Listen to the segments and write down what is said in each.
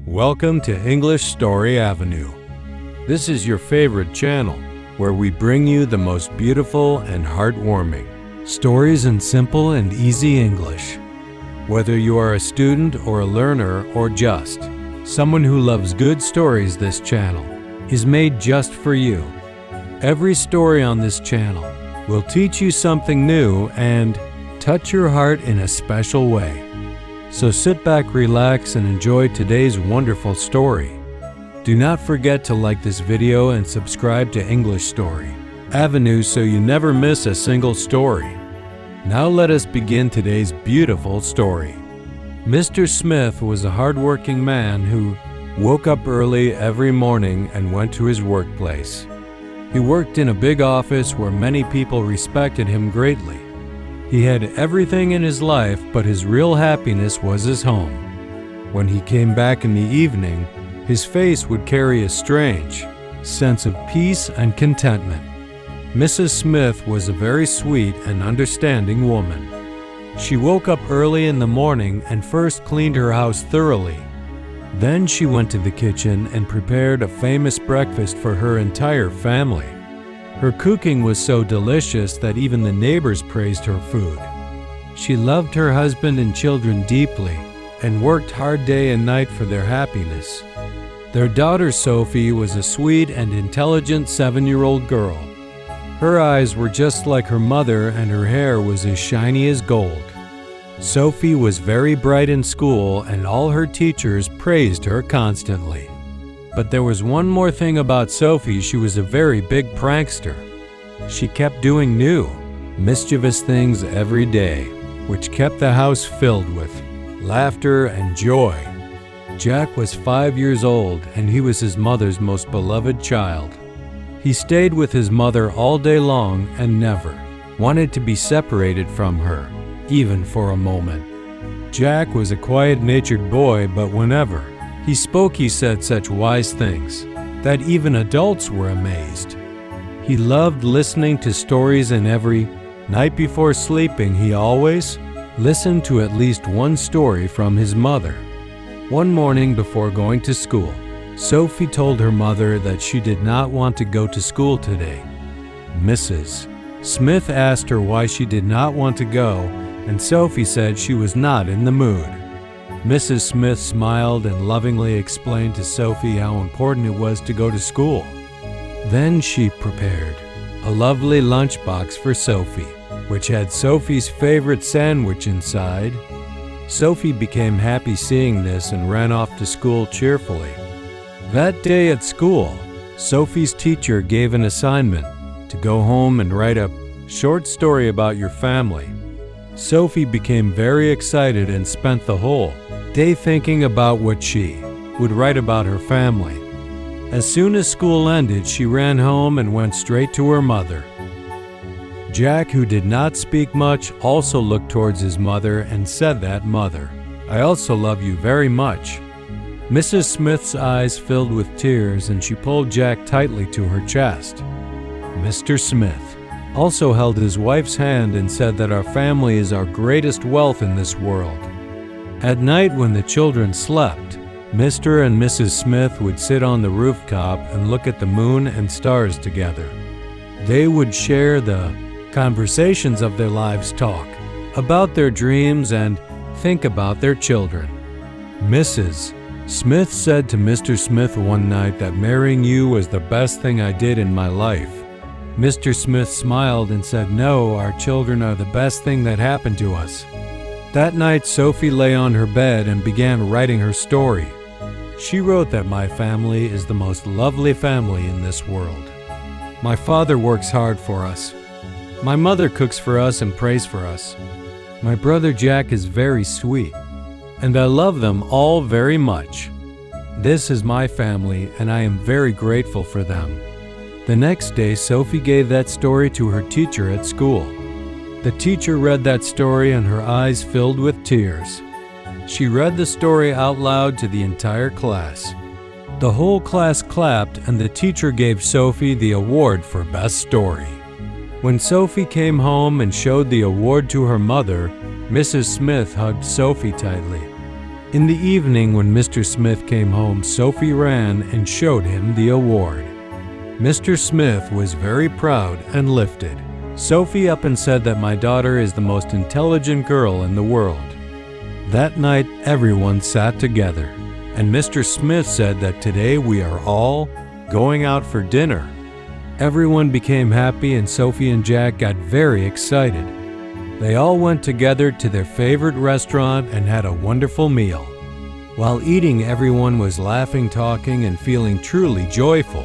Welcome to English Story Avenue. This is your favorite channel, where we bring you the most beautiful and heartwarming stories in simple and easy English. Whether you are a student or a learner or just someone who loves good stories, this channel is made just for you. Every story on this channel will teach you something new and touch your heart in a special way. So sit back, relax, and enjoy today's wonderful story. Do not forget to like this video and subscribe to English Story Avenue so you never miss a single story. Now let us begin today's beautiful story. Mr. Smith was a hardworking man who woke up early every morning and went to his workplace. He worked in a big office where many people respected him greatly. He had everything in his life, but his real happiness was his home. When he came back in the evening, his face would carry a strange sense of peace and contentment. Mrs. Smith was a very sweet and understanding woman. She woke up early in the morning and first cleaned her house thoroughly. Then she went to the kitchen and prepared a famous breakfast for her entire family. Her cooking was so delicious that even the neighbors praised her food. She loved her husband and children deeply and worked hard day and night for their happiness. Their daughter Sophie was a sweet and intelligent 7-year-old girl. Her eyes were just like her mother and her hair was as shiny as gold. Sophie was very bright in school and all her teachers praised her constantly. But there was one more thing about Sophie: she was a very big prankster. She kept doing new, mischievous things every day, which kept the house filled with laughter and joy. Jack was 5 years old and he was his mother's most beloved child. He stayed with his mother all day long and never wanted to be separated from her, even for a moment. Jack was a quiet-natured boy, but whenever he spoke, he said such wise things that even adults were amazed. He loved listening to stories, and every night before sleeping, he always listened to at least one story from his mother. One morning before going to school, Sophie told her mother that she did not want to go to school today. Mrs. Smith asked her why she did not want to go, and Sophie said she was not in the mood. Mrs. Smith smiled and lovingly explained to Sophie how important it was to go to school. Then she prepared a lovely lunchbox for Sophie, which had Sophie's favorite sandwich inside. Sophie became happy seeing this and ran off to school cheerfully. That day at school, Sophie's teacher gave an assignment to go home and write a short story about your family. Sophie became very excited and spent the whole day thinking about what she would write about her family. As soon as school ended, she ran home and went straight to her mother. Jack, who did not speak much, also looked towards his mother and said that, "Mother, I also love you very much." Mrs. Smith's eyes filled with tears and she pulled Jack tightly to her chest. Mr. Smith also held his wife's hand and said that our family is our greatest wealth in this world. At night when the children slept, Mr. and Mrs. Smith would sit on the rooftop and look at the moon and stars together. They would share the conversations of their lives, talk about their dreams, and think about their children. Mrs. Smith said to Mr. Smith one night that marrying you was the best thing I did in my life. Mr. Smith smiled and said, "No, our children are the best thing that happened to us." That night, Sophie lay on her bed and began writing her story. She wrote that my family is the most lovely family in this world. My father works hard for us. My mother cooks for us and prays for us. My brother Jack is very sweet, and I love them all very much. This is my family, and I am very grateful for them. The next day, Sophie gave that story to her teacher at school. The teacher read that story and her eyes filled with tears. She read the story out loud to the entire class. The whole class clapped and the teacher gave Sophie the award for Best Story. When Sophie came home and showed the award to her mother, Mrs. Smith hugged Sophie tightly. In the evening, when Mr. Smith came home, Sophie ran and showed him the award. Mr. Smith was very proud and lifted Sophie up and said that my daughter is the most intelligent girl in the world. That night, everyone sat together, and Mr. Smith said that today we are all going out for dinner. Everyone became happy and Sophie and Jack got very excited. They all went together to their favorite restaurant and had a wonderful meal. While eating, everyone was laughing, talking, and feeling truly joyful.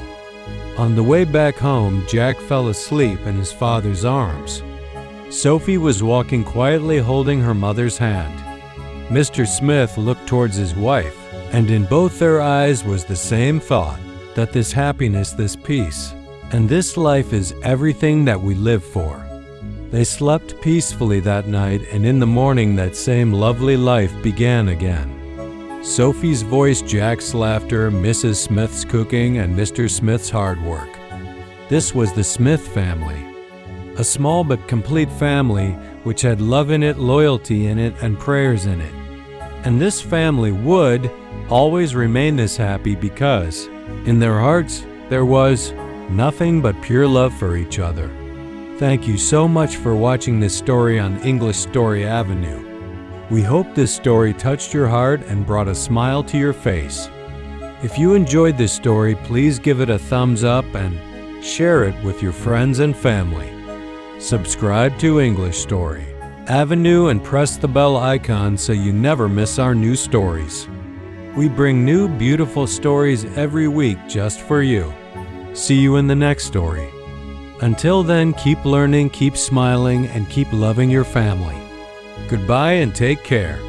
On the way back home, Jack fell asleep in his father's arms. Sophie was walking quietly holding her mother's hand. Mr. Smith looked towards his wife, and in both their eyes was the same thought, that this happiness, this peace, and this life is everything that we live for. They slept peacefully that night, and in the morning that same lovely life began again. Sophie's voice, Jack's laughter, Mrs. Smith's cooking, and Mr. Smith's hard work. This was the Smith family. A small but complete family which had love in it, loyalty in it, and prayers in it. And this family would always remain this happy because in their hearts there was nothing but pure love for each other. Thank you so much for watching this story on English Story Avenue. We hope this story touched your heart and brought a smile to your face. If you enjoyed this story, please give it a thumbs up and share it with your friends and family. Subscribe to English Story Avenue and press the bell icon so you never miss our new stories. We bring new beautiful stories every week just for you. See you in the next story. Until then, keep learning, keep smiling, and keep loving your family. Goodbye and take care.